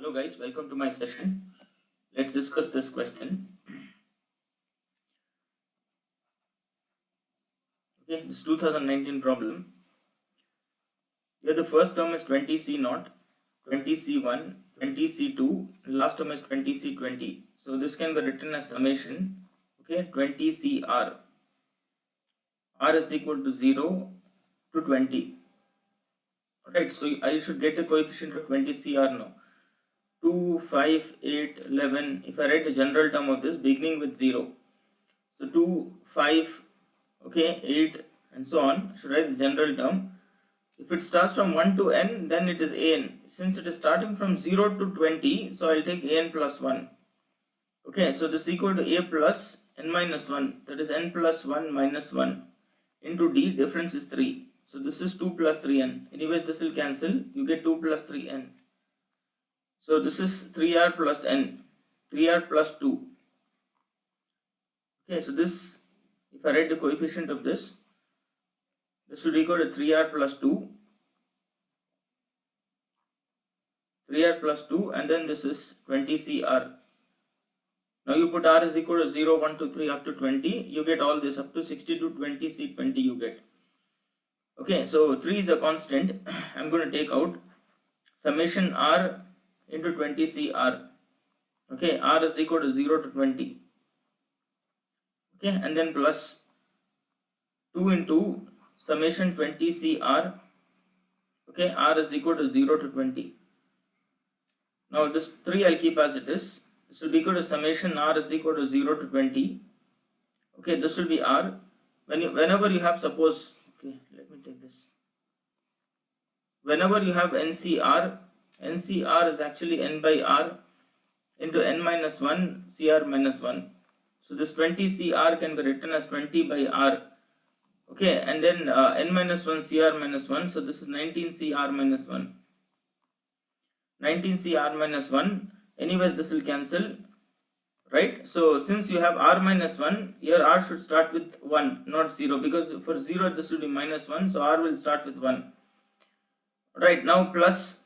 Hello guys, welcome to my session. Let's discuss this question. Okay, this 2019 problem. Here the first term is 20C0, 20C1, 20C2, last term is 20C20. So this can be written as summation. Okay, 20CR. R is equal to 0 to 20. Alright, so I should get the coefficient of 20CR now. 2, 5, 8, 11. If I write a general term of this beginning with 0. So 2, 5, okay, 8 and so on, should write the general term. If it starts from 1 to n, then it is an. Since it is starting from 0 to 20, so I'll take an plus 1. Okay, so this is equal to a plus n minus 1, that is n plus 1 minus 1 into d, difference is 3. So this is 2 plus 3n. Anyways, this will cancel, you get 2 plus 3n. So this is 3r plus n, 3r plus 2. Okay, so this, if I write the coefficient of this should equal to 3r plus 2, 3r plus 2, and then this is 20cr. Now you put r is equal to 0, 1, 2, 3 up to 20, you get all this up to 60 to 20c20 you get. Okay, so 3 is a constant. I'm going to take out summation r into 20cr. Okay, r is equal to 0 to 20. Okay, and then plus 2 into summation 20cr. Okay, r is equal to 0 to 20. Now this 3 I'll keep as it is. This will be equal to summation r is equal to 0 to 20. Okay, this will be r. Whenever you have, suppose, okay, let me take this. Whenever you have NCR is actually n by r into n minus 1 cr minus 1. So this 20cr can be written as 20 by r. Okay, and then n minus 1 cr minus 1. So this is 19cr minus 1. 19cr minus 1. Anyways, this will cancel, right? So since you have r minus 1, here r should start with 1, not 0, because for 0 this will be minus 1, so r will start with 1. Right, now plus,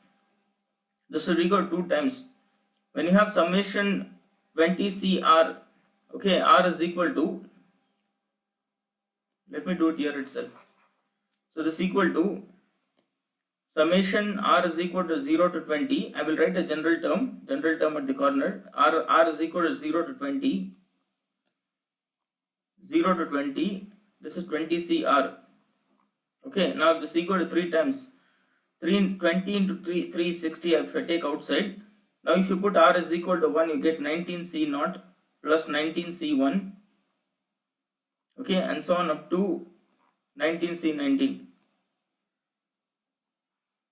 this will equal 2 times. When you have summation 20cr, okay, r is equal to, let me do it here itself. So this is equal to summation r is equal to 0 to 20. I will write a general term at the corner. R is equal to 0 to 20. 0 to 20. This is 20cr. Okay, now this is equal to 3 times. 20 into 360 if I take outside. Now if you put r is equal to 1, you get 19c0 plus 19c1. Okay, and so on up to 19c19.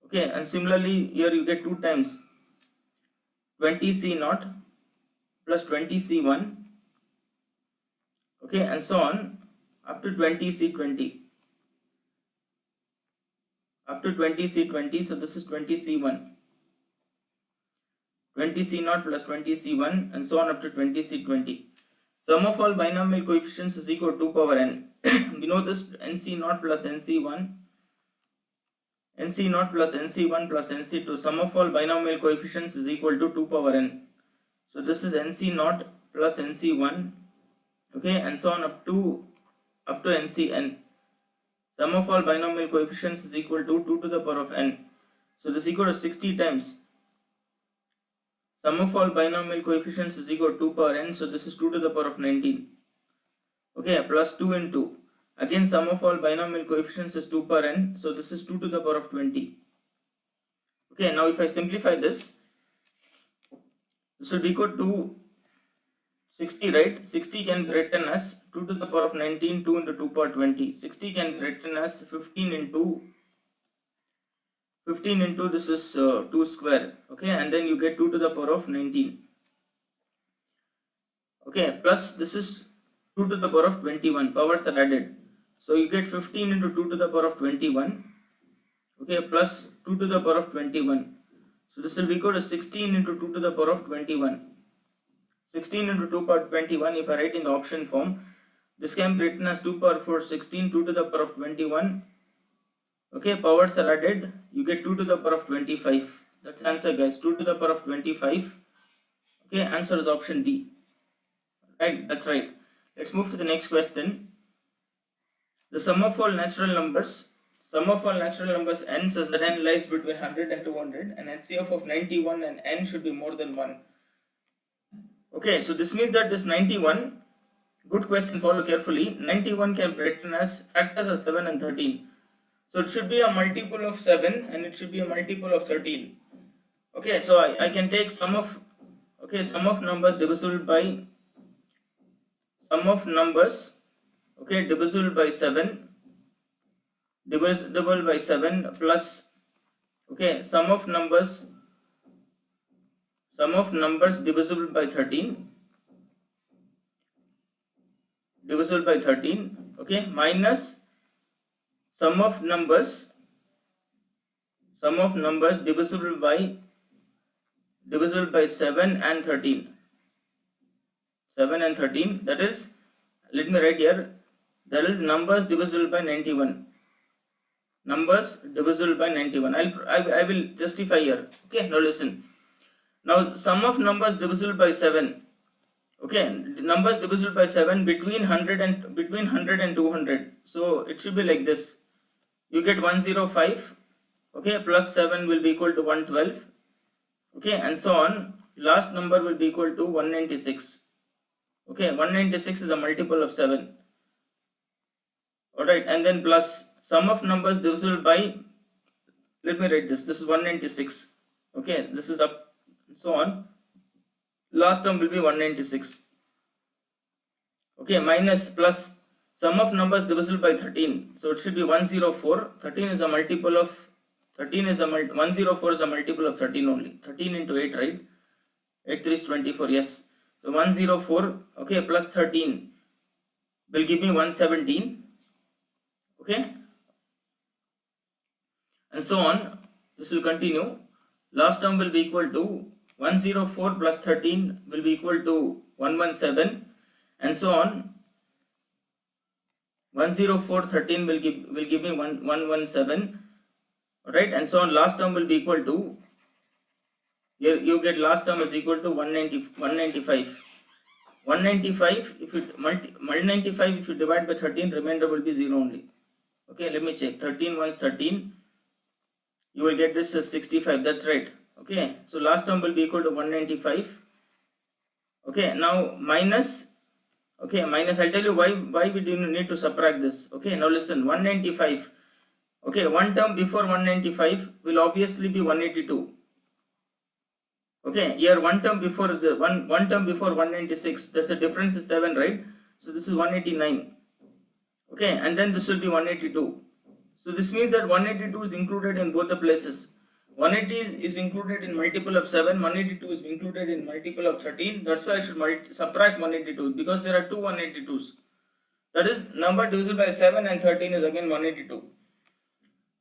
Okay, and similarly here you get 2 times 20c0 plus 20c1. Okay, and so on up to 20c20. Up to 20c20, so this is 20c1. 20c0 plus 20c1 and so on up to 20c20. Sum of all binomial coefficients is equal to 2 power n. We know this nc0 plus nc1. nc0 plus nc1 plus nc2. Sum of all binomial coefficients is equal to 2 power n. So this is nc0 plus nc1. Okay, and so on up to ncn. Sum of all binomial coefficients is equal to 2 to the power of n. So this is equal to 60 times. Sum of all binomial coefficients is equal to 2 power n. So this is 2 to the power of 19. Okay, plus 2 into, again sum of all binomial coefficients is 2 power n. So this is 2 to the power of 20. Okay, now if I simplify this will be equal to 60, right? 60 can be written as 2 to the power of 19, 2 into 2 power 20. 60 can be written as 15 into this is 2 square. Okay, and then you get 2 to the power of 19. Okay, plus this is 2 to the power of 21. Powers are added. So you get 15 into 2 to the power of 21. Okay, plus 2 to the power of 21. So this will be equal to 16 into 2 to the power of 21. 16 into 2 power 21, if I write in the option form, this can be written as 2 power 4, 16, 2 to the power of 21. Okay, powers are added, you get 2 to the power of 25. That's answer, guys. 2 to the power of 25. Okay, answer is option D. Right, that's right. Let's move to the next question. The sum of all natural numbers n such that n lies between 100 and 200 and HCF of 91 and n should be more than 1. Okay, so this means that this 91, good question, follow carefully. 91 can be written as factors of 7 and 13. So it should be a multiple of 7 and it should be a multiple of 13. Okay, so I can take sum of numbers divisible by divisible by 7 plus sum of numbers divisible by 13 minus sum of numbers divisible by 7 and 13. That is, let me write here, that is numbers divisible by 91. I will justify here. Okay, now listen. Now sum of numbers divisible by 7. Okay, numbers divisible by 7 between 100 and 200. So it should be like this. You get 105. Okay, plus 7 will be equal to 112. Okay, and so on. Last number will be equal to 196. Okay, 196 is a multiple of 7. Alright, and then plus sum of numbers divisible by, let me write this is 196. Okay, this is up, so on. Last term will be 196. Okay, minus plus sum of numbers divisible by 13. So it should be 104. 13 is a multiple of 104 is a multiple of 13 only. 13 into 8, right? 8 3 is 24, yes. So 104, okay, plus 13 will give me 117. Okay, and so on. This will continue. Last term will be equal to 104 plus 13 will be equal to 117, and so on. 104 13 will give me 117, right? And so on. Last term will be equal to, you get last term is equal to 195. 195 if you divide by 13, remainder will be 0 only. Okay, let me check. 13 ones 13. You will get this as 65. That's right. Okay, so last term will be equal to 195. Okay, now minus. Okay, minus. I'll tell you why we do need to subtract this. Okay, now listen. 195. Okay, one term before 195 will obviously be 182. Okay, here one term before 196. That's the difference is 7, right? So this is 189. Okay, and then this will be 182. So this means that 182 is included in both the places. 180 is included in multiple of 7, 182 is included in multiple of 13. That's why I should subtract 182, because there are two 182s. That is, number divisible by 7 and 13 is again 182.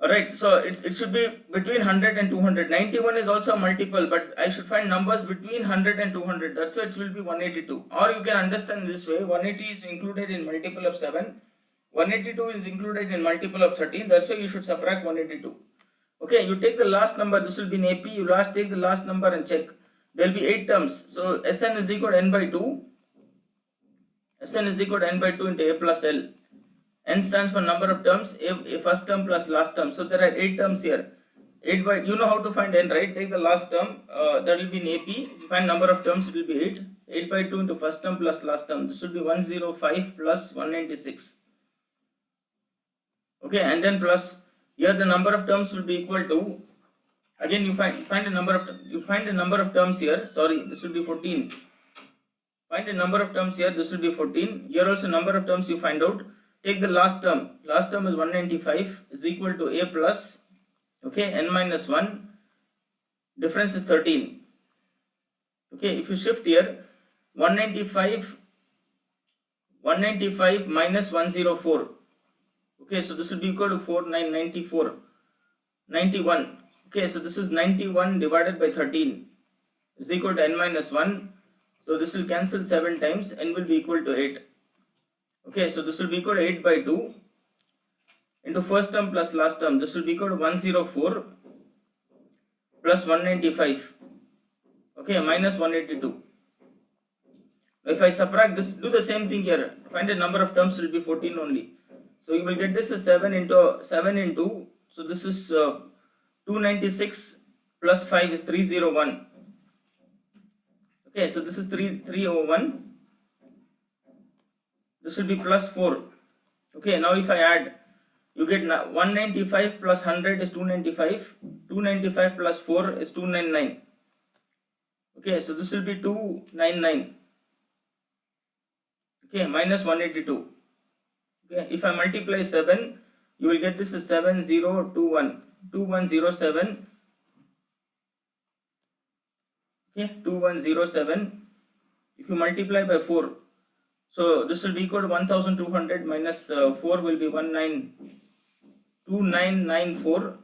Alright, so it should be between 100 and 200. 91 is also a multiple, but I should find numbers between 100 and 200. That's why it will be 182. Or you can understand this way: 180 is included in multiple of 7. 182 is included in multiple of 13. That's why you should subtract 182. Okay, you take the last number. This will be in AP. You take the last number and check. There will be 8 terms. So Sn is equal to n by 2. Sn is equal to n by 2 into a plus l. N stands for number of terms. A first term plus last term. So there are 8 terms here. 8 by, you know how to find n, right? Take the last term. That will be in AP. If you find number of terms, it will be 8. 8 by 2 into first term plus last term. This will be 105 plus 196. Okay, and then plus, here the number of terms will be equal to, again you find a number of terms here. Sorry, this will be 14. Find a number of terms here. This will be 14. Here also number of terms you find out. Take the last term. Last term is 195 is equal to a plus, okay, n minus 1. Difference is 13. Okay, if you shift here, 195 minus 104. Okay, so this will be equal to 91. Okay, so this is 91 divided by 13 is equal to n minus 1. So this will cancel 7 times, n will be equal to 8. Okay, so this will be equal to 8 by 2 into first term plus last term. This will be equal to 104 plus 195, okay, minus 182. If I subtract this, do the same thing here, find the number of terms will be 14 only. So you will get this as 7 into, so this is 296 plus 5 is 301. Okay, so this is 301. This will be plus 4. Okay, now if I add, you get 195 plus 100 is 295. 295 plus 4 is 299. Okay, so this will be 299. Okay, minus 182. Okay, if I multiply 7, you will get this is 7021. 2107. Okay, 2107. If you multiply by 4, so this will be equal to 1200 minus 4 will be 2994.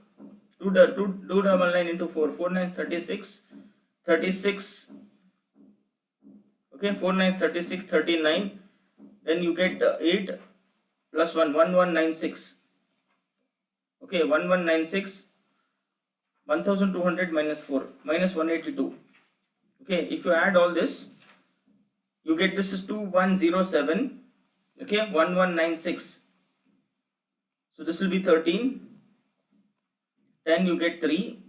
299 into 4, 4 9 is 36. 36. Okay, 4 9 is 36, 39. Then you get 8 plus 1, 1196. Okay, 1196. 1200 minus 4, minus 182. Okay, if you add all this, you get this is 2107. Okay, 1196. So this will be 13. 10 you get 3.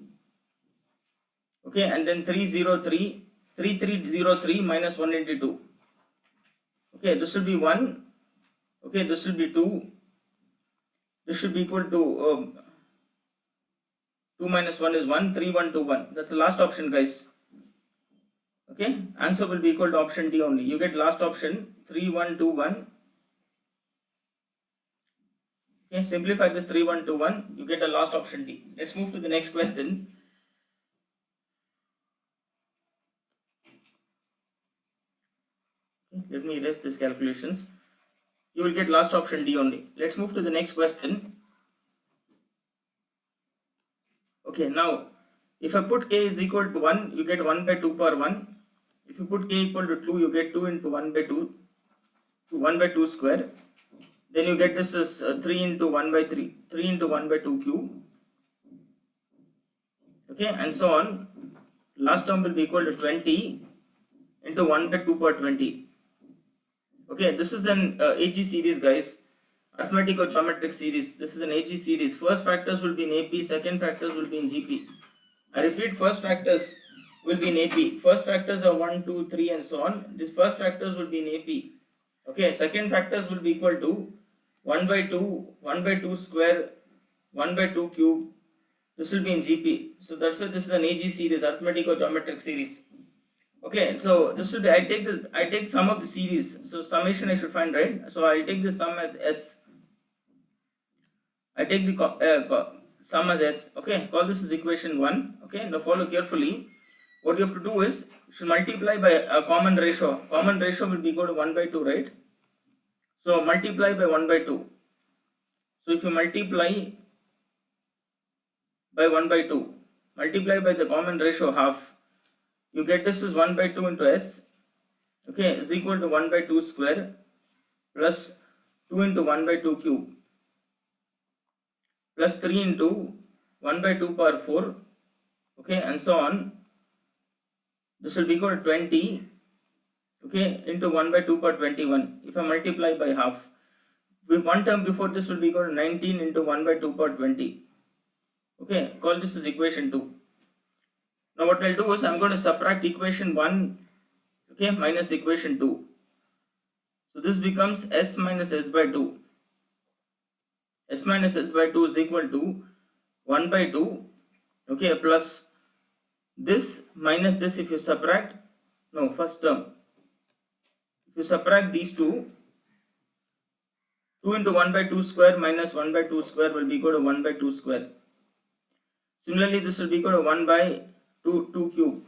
Okay, and then 303. 3303 minus 182. Okay, this will be 1. Okay, this will be 2. This should be equal to 2 minus 1 is 1. 3121. That's the last option, guys. Okay, answer will be equal to option D only. You get last option 3121. Okay, simplify this 3121. You get the last option D. Let's move to the next question. Okay, let me erase these calculations. You will get last option D only. Let's move to the next question. Okay, now if I put k is equal to 1, you get 1 by 2 power 1. If you put k equal to 2, you get 2 into 1 by 2, 1 by 2 square. Then you get this as 3 into 1 by 3, 3 into 1 by 2 cube. Okay, and so on. Last term will be equal to 20 into 1 by 2 power 20. Okay, this is an AG series, guys. Arithmetic or geometric series. This is an AG series. First factors will be in AP, second factors will be in GP. I repeat, first factors will be in AP. First factors are 1, 2, 3 and so on. These first factors will be in AP. Okay, second factors will be equal to 1 by 2, 1 by 2 square, 1 by 2 cube. This will be in GP. So that's why this is an AG series, arithmetic or geometric series. Okay, so this will be, I take sum of the series. So summation I should find, right? So I'll take the sum as S. I take the sum as S. Okay, call this is equation 1. Okay, now follow carefully. What you have to do is, you should multiply by a common ratio. Common ratio will be equal to 1 by 2, right? So multiply by 1 by 2. So if you multiply by 1 by 2, multiply by the common ratio half, you get this is 1 by 2 into S. Okay, is equal to 1 by 2 square plus 2 into 1 by 2 cube plus 3 into 1 by 2 power 4. Okay, and so on. This will be equal to 20. Okay, into 1 by 2 power 21. If I multiply by half, with one term before this will be equal to 19 into 1 by 2 power 20. Okay, call this is equation 2. Now what I'll do is I'm going to subtract equation 1, okay, minus equation 2. So this becomes S minus S by 2. S minus S by 2 is equal to 1 by 2, okay, plus this minus this. If you subtract, no, first term. If you subtract these two, 2 into 1 by 2 square minus 1 by 2 square will be equal to 1 by 2 square. Similarly, this will be equal to 1 by 2 cube.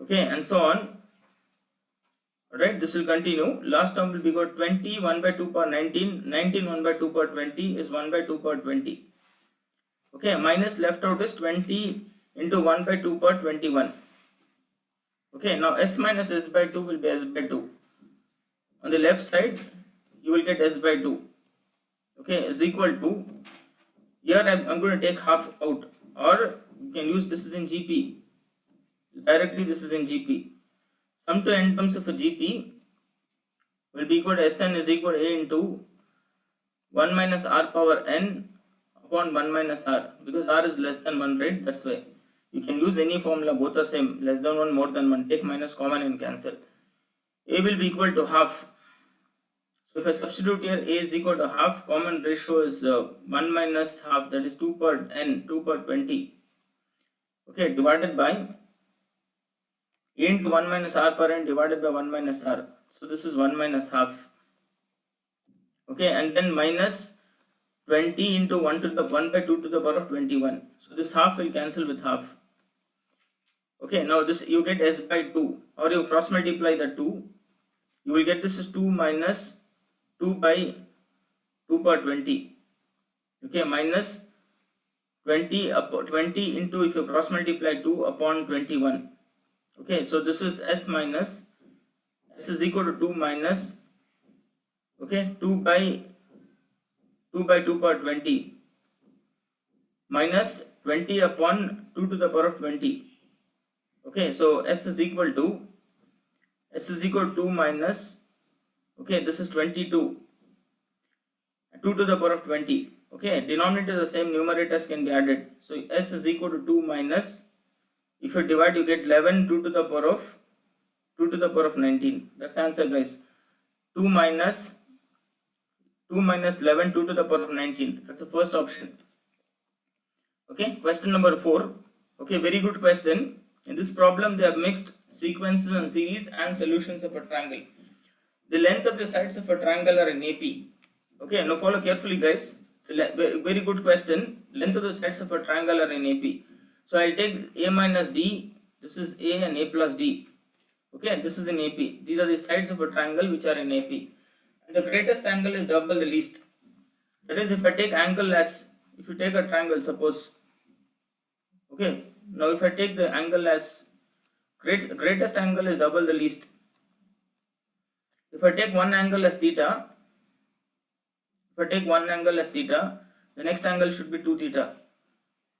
Okay, and so on. Alright, this will continue. Last term will be equal to 20, 1 by 2 power 19, 19, 1 by 2 power 20 is 1 by 2 power 20. Okay, minus left out is 20 into 1 by 2 power 21. Okay, now S minus S by 2 will be S by 2. On the left side, you will get S by 2. Okay, is equal to, here I'm going to take half out, or you can use this is in GP. Directly this is in GP. Sum to n terms of a GP will be equal to Sn is equal to A into 1 minus r power n upon 1 minus r, because r is less than 1, right? That's why. You can use any formula, both are same, less than 1, more than 1, take minus common and cancel. A will be equal to half. So if I substitute here, A is equal to half, common ratio is 1 minus half, that is 2 per n, 2 per 20. Okay, divided by A into 1 minus r per n divided by 1 minus r. So this is 1 minus half. Okay, and then minus 20 into 1 by 2 to the power of 21. So this half will cancel with half. Okay, now this you get s by 2, or you cross multiply the 2. You will get this is 2 minus 2 by 2 per 20. Okay, minus 20 into, if you cross multiply 2 upon 21. Okay, so this is s minus, s is equal to 2 minus, okay, 2 by 2 per 20 minus 20 upon 2 to the power of 20. Okay, so s is equal to 2 minus, okay, this is 22, 2 to the power of 20. Okay, denominator is the same, numerators can be added. So s is equal to 2 minus, if you divide you get 11 2 to the power of 19. That's answer, guys. 2 minus 11 2 to the power of 19. That's the first option. Okay, question number 4. Okay, very good question. In this problem they have mixed sequences and series and solutions of a triangle. The length of the sides of a triangle are in AP. Okay, now follow carefully, guys. Very good question. Length of the sides of a triangle are in AP. So I'll take A minus D. This is A and A plus D. Okay, this is in AP. These are the sides of a triangle which are in AP. And the greatest angle is double the least. That is, if I take angle as, if you take a triangle, suppose. Okay, now if I take the angle as, greatest angle is double the least. If I take one angle as theta, the next angle should be 2 theta.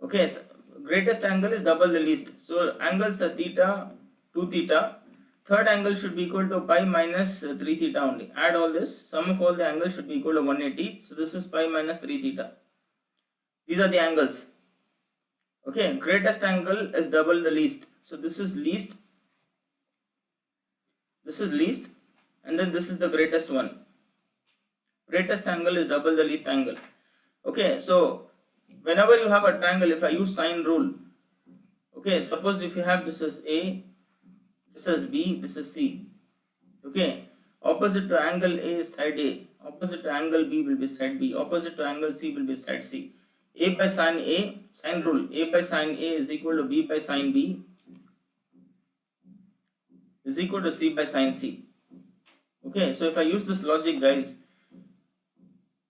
Okay, so greatest angle is double the least. So angles are theta, 2 theta. Third angle should be equal to pi minus 3 theta only. Add all this, sum of all the angles should be equal to 180. So this is pi minus 3 theta. These are the angles. Okay, greatest angle is double the least. So this is least, and then this is the greatest one. Greatest angle is double the least angle. Okay, so whenever you have a triangle, if I use sine rule, okay, suppose if you have this is A, this is B, this is C. Okay, opposite to angle A is side A, opposite to angle B will be side B, opposite to angle C will be side C. A by sine A, sine rule, A by sine A is equal to B by sine B is equal to C by sine C. Okay, so if I use this logic, guys,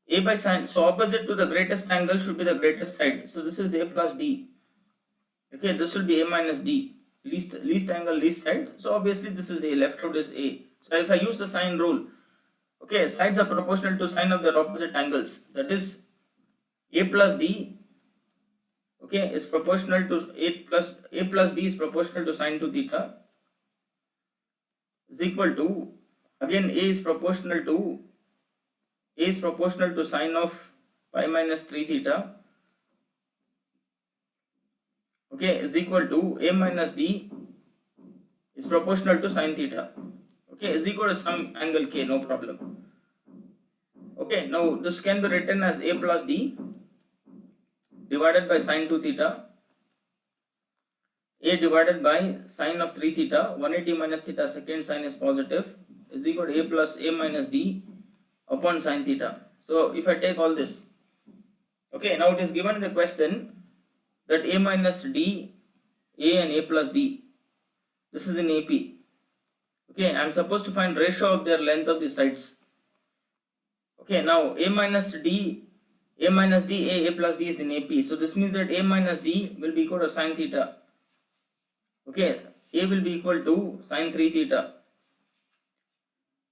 A by sine, so opposite to the greatest angle should be the greatest side. So this is A plus D. Okay, this will be A minus D. Least angle, least side. So obviously this is A, left out is A. So if I use the sine rule, okay, sides are proportional to sine of their opposite angles. That is A plus D, okay, is proportional to A plus D is proportional to sine 2 theta is equal to, again A is proportional to sine of pi minus 3 theta, okay, is equal to A minus D is proportional to sine theta, okay, is equal to some angle K, no problem. Okay, now this can be written as A plus D divided by sine 2 theta, A divided by sine of 3 theta, 180 minus theta, second sine is positive, is equal to A plus A minus D upon sine theta. So if I take all this, okay, now it is given in the question that A minus D, A and A plus D, this is in AP. Okay, I am supposed to find ratio of their length of the sides. Okay, now A minus D, A plus D is in AP. So this means that A minus D will be equal to sine theta. Okay, A will be equal to sine 3 theta.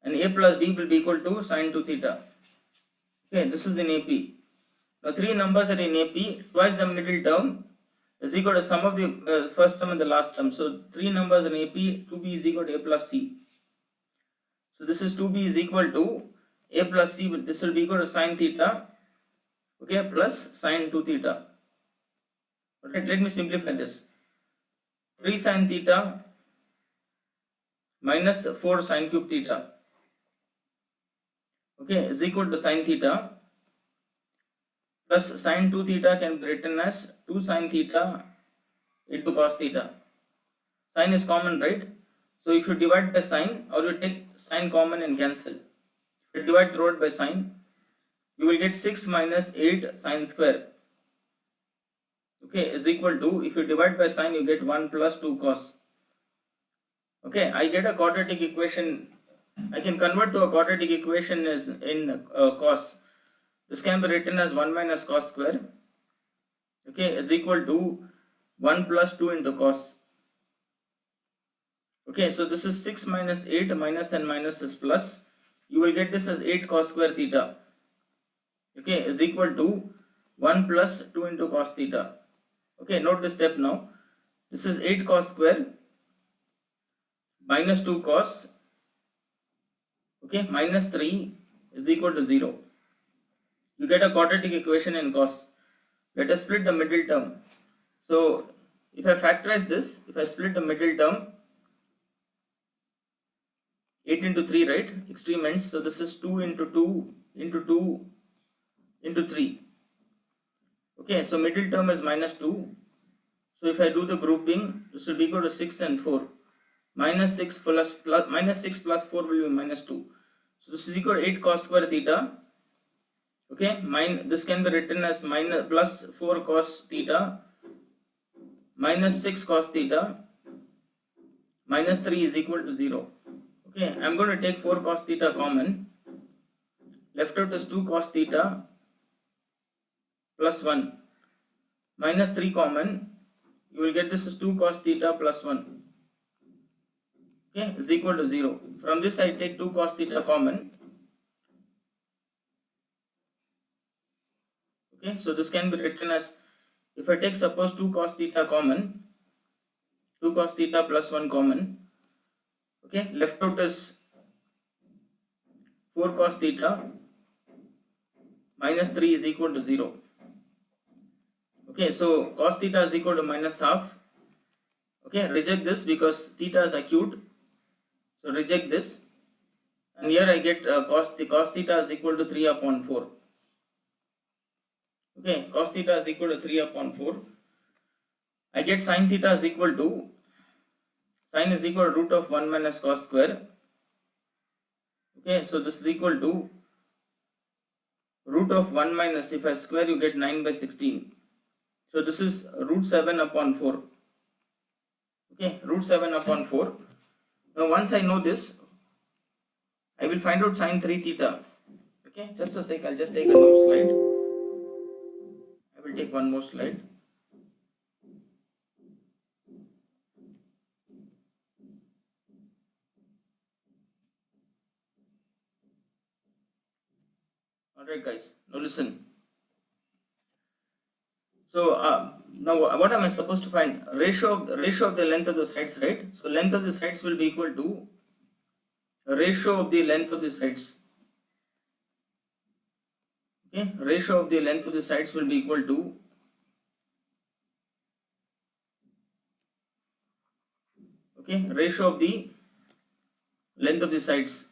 And A plus D will be equal to sine 2 theta. Okay, this is in AP. Now 3 numbers are in AP, twice the middle term. is equal to sum of the first term and the last term. So 3 numbers in AP, 2b is equal to a plus c. So this is 2b is equal to a plus c, this will be equal to sine theta, okay, plus sine 2 theta. Alright, let me simplify this. 3 sine theta minus 4 sine cube theta, okay, is equal to sine theta plus sine 2 theta can be written as 2 sine theta into cos theta. Sine is common, right? So if you divide by sine, or you take sine common and cancel, if you divide throughout by sine, you will get 6 minus 8 sine square, okay, is equal to, if you divide by sine, you get 1 plus 2 cos. Okay, I get a quadratic equation. I can convert to a quadratic equation as in cos. This can be written as 1 minus cos square, okay, is equal to 1 plus 2 into cos. Okay, so this is 6 minus 8, minus and minus is plus. You will get this as 8 cos square theta, okay, is equal to 1 plus 2 into cos theta. Okay, note this step now. This is 8 cos square minus 2 cos, okay, minus 3 is equal to 0. You get a quadratic equation in cos. Let us split the middle term. So if I factorize this, if I split the middle term, 8 into 3, right, extreme ends, so this is 2 into 2 into 2 into 3. Okay, so middle term is minus 2. So if I do the grouping, this will be equal to 6 and 4. Minus 6 plus minus 6 plus 4 will be minus 2. So this is equal to 8 cos square theta. Okay, this can be written as minus plus 4 cos theta minus 6 cos theta minus 3 is equal to 0. Okay, I am going to take 4 cos theta common. Left out is 2 cos theta plus 1 minus 3 common. You will get this is 2 cos theta plus 1. Okay, is equal to 0. From this I take 2 cos theta common. Okay, so this can be written as, if I take suppose 2 cos theta common, 2 cos theta plus 1 common, okay, left out is 4 cos theta minus 3 is equal to 0. Okay, so cos theta is equal to minus half. Okay, reject this because theta is acute, so reject this, and here I get cos theta is equal to 3 upon 4. Okay, cos theta is equal to 3 upon 4. I get sin theta is equal to, sin is equal to root of 1 minus cos square. Okay, so this is equal to root of 1 minus, if I square you get 9 by 16. So this is root 7 upon 4. Okay, root 7 upon 4. Now once I know this, I will find out sin 3 theta. Okay, just a sec, I'll just take a new slide. I will take one more slide. Alright guys, now listen. So now what am I supposed to find? Ratio of the length of the sides, right? So length of the sides will be equal to ratio of the length of the sides. Okay, ratio of the length of the sides will be equal to ratio of the length of the sides.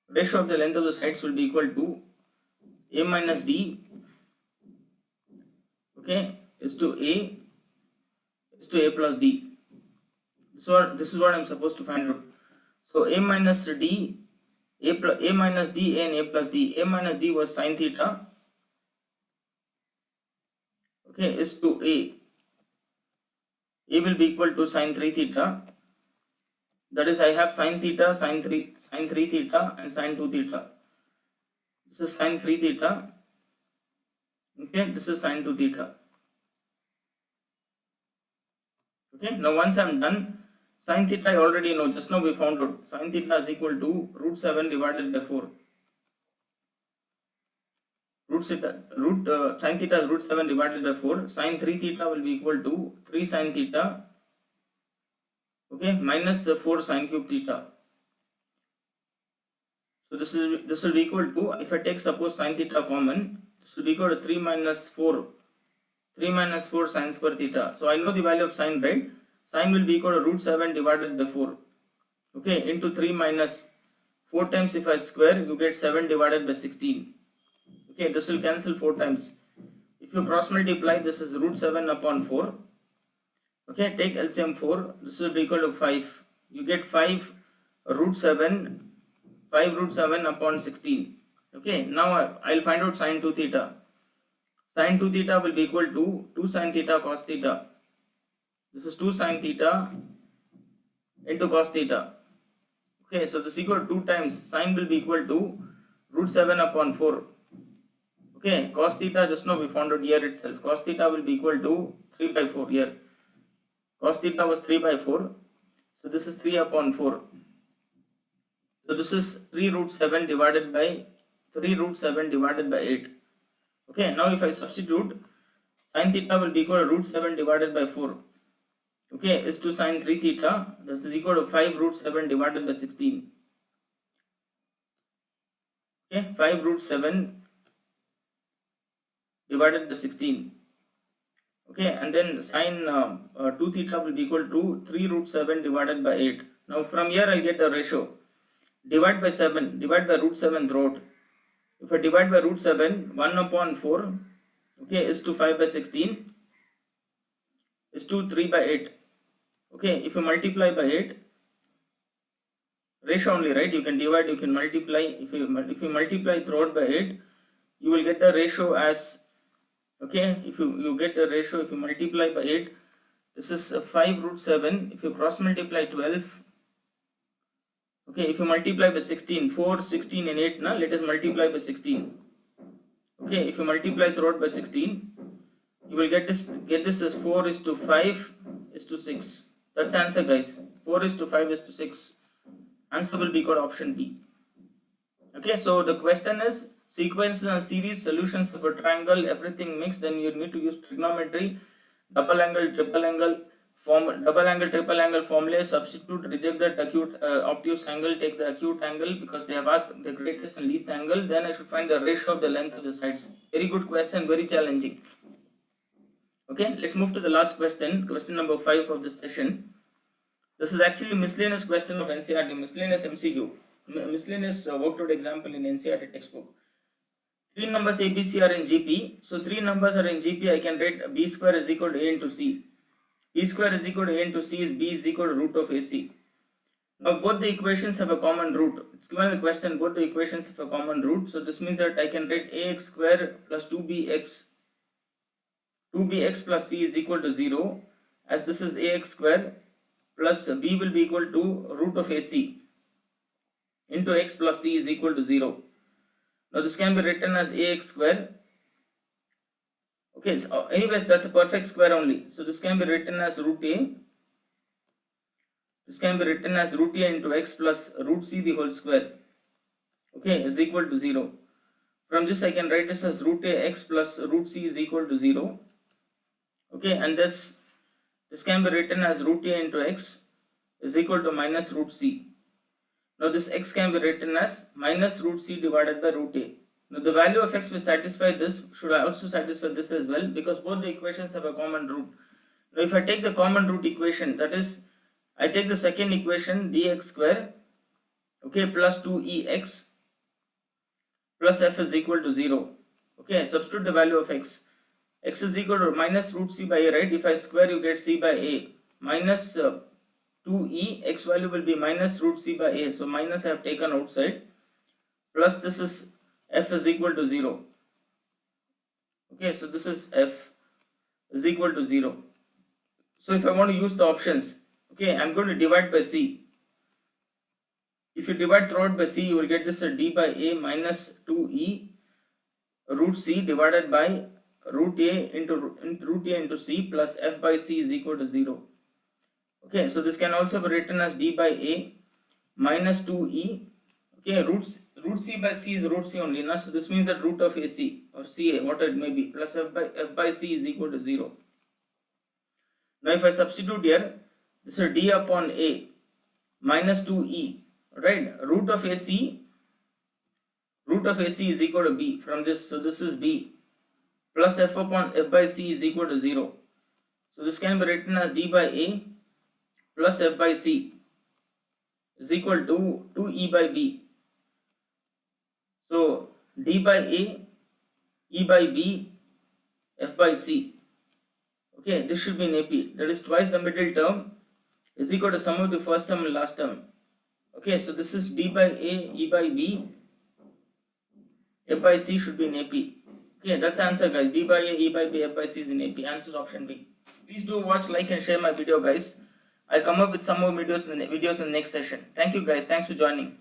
Ratio of the length of the sides will be equal to a minus d, okay, is to a plus d. This is what I am supposed to find out. So a minus d, a minus d and a plus d. A minus d was sin theta, okay, is to a. A will be equal to sin 3 theta. That is, I have sin theta, sin 3 theta and sin 2 theta. This is sin 3 theta. Okay, this is sin 2 theta. Okay, now once I am done, sin theta I already know, just now we found out. Sin theta is equal to root 7 divided by 4. Sin theta is root 7 divided by 4. Sin 3 theta will be equal to 3 sin theta, okay, minus 4 sin cube theta. So this will be equal to, if I take suppose sin theta common, this will be equal to 3 minus 4 sin square theta. So I know the value of sin, right? Sin will be equal to root 7 divided by 4, okay, into 3 minus 4 times if I square, you get 7 divided by 16. Okay, this will cancel 4 times. If you cross multiply, this is root 7 upon 4. Okay, take LCM 4, this will be equal to 5. You get 5 root 7 upon 16. Okay, now I'll find out sin 2 theta. Sin 2 theta will be equal to 2 sin theta cos theta. This is 2 sin theta into cos theta. Okay, so this is equal to 2 times sin will be equal to root 7 upon 4. Okay, cos theta just now we found out here itself. Cos theta will be equal to 3 by 4 here. Cos theta was 3 by 4. So this is 3 upon 4. So this is 3 root 7 divided by 8. Okay, now if I substitute, sin theta will be equal to root 7 divided by 4. Okay, is to sin 3 theta. This is equal to 5 root 7 divided by 16. Okay, 5 root 7 divided by 16. Okay, and then sin 2 theta will be equal to 3 root 7 divided by 8. Now from here I'll get a ratio. Divide by 7, divide by root 7 throughout. If I divide by root 7, 1 upon 4, okay, is to 5 by 16, is to 3 by 8. Okay, if you multiply by 8, ratio only, right? You can divide, you can multiply. If you multiply throughout by 8, you will get the ratio as, okay, if you get the ratio, if you multiply by 8, this is 5 root 7. If you cross multiply 12, okay, if you multiply by 16, 4, 16 and 8, let us multiply by 16. Okay, if you multiply throughout by 16, you will get this as 4 is to 5 is to 6. That's answer, guys. 4 is to 5 is to 6. Answer will be called option B. Okay, so the question is sequence and series solutions of a triangle, everything mixed, then you need to use trigonometry, double angle, triple angle, triple angle formula, substitute, reject that acute obtuse angle, take the acute angle because they have asked the greatest and least angle, then I should find the ratio of the length of the sides. Very good question, very challenging. Okay, let's move to the last question, question number 5 of this session. This is actually miscellaneous question of NCERT, miscellaneous MCQ, miscellaneous worked out example in NCERT textbook. 3 numbers ABC are in GP, so 3 numbers are in GP, I can write B square is equal to A into C. B square is equal to A into C is B is equal to root of AC. Now both the equations have a common root. It's given in the question, both the equations have a common root. So this means that I can write AX square plus 2BX plus C is equal to 0, as this is AX square plus B will be equal to root of AC into X plus C is equal to 0. Now this can be written as AX square. Okay, so anyways, that's a perfect square only. So this can be written as root A. This can be written as root A into X plus root C the whole square. Okay, is equal to 0. From this I can write this as root A X plus root C is equal to 0. Okay, and this can be written as root A into X is equal to minus root C. Now this X can be written as minus root C divided by root A. Now the value of X will satisfy this, should also satisfy this as well, because both the equations have a common root. Now if I take the common root equation, that is, I take the second equation dx square, okay, plus 2ex plus f is equal to 0. Okay, substitute the value of x. X is equal to minus root c by a, right? If I square, you get c by a. Minus 2e, x value will be minus root c by a. So minus I have taken outside. Plus this is f is equal to 0. Okay, so this is f is equal to 0. So if I want to use the options, okay, I'm going to divide by c. If you divide throughout by c, you will get this d by a minus 2e root c divided by root a into c plus f by c is equal to 0. Okay, so this can also be written as d by a minus 2e Okay, root c by c is root c only. Now, so this means that root of ac or ca, whatever it may be, plus f by c is equal to 0. Now, if I substitute here, this is d upon a minus 2e, right? Root of ac is equal to b from this. So this is b plus f upon f by c is equal to 0. So this can be written as d by a plus f by c is equal to 2e by b. So d by a, e by b, f by c. Okay, this should be in AP. That is twice the middle term is equal to sum of the first term and last term. Okay, so this is d by a, e by b, f by c should be in AP. Okay, that's the answer, guys. D by a, e by b, f by c is in AP. Answer is option B. Please do watch, like, and share my video, guys. I'll come up with some more videos in the next session. Thank you, guys. Thanks for joining.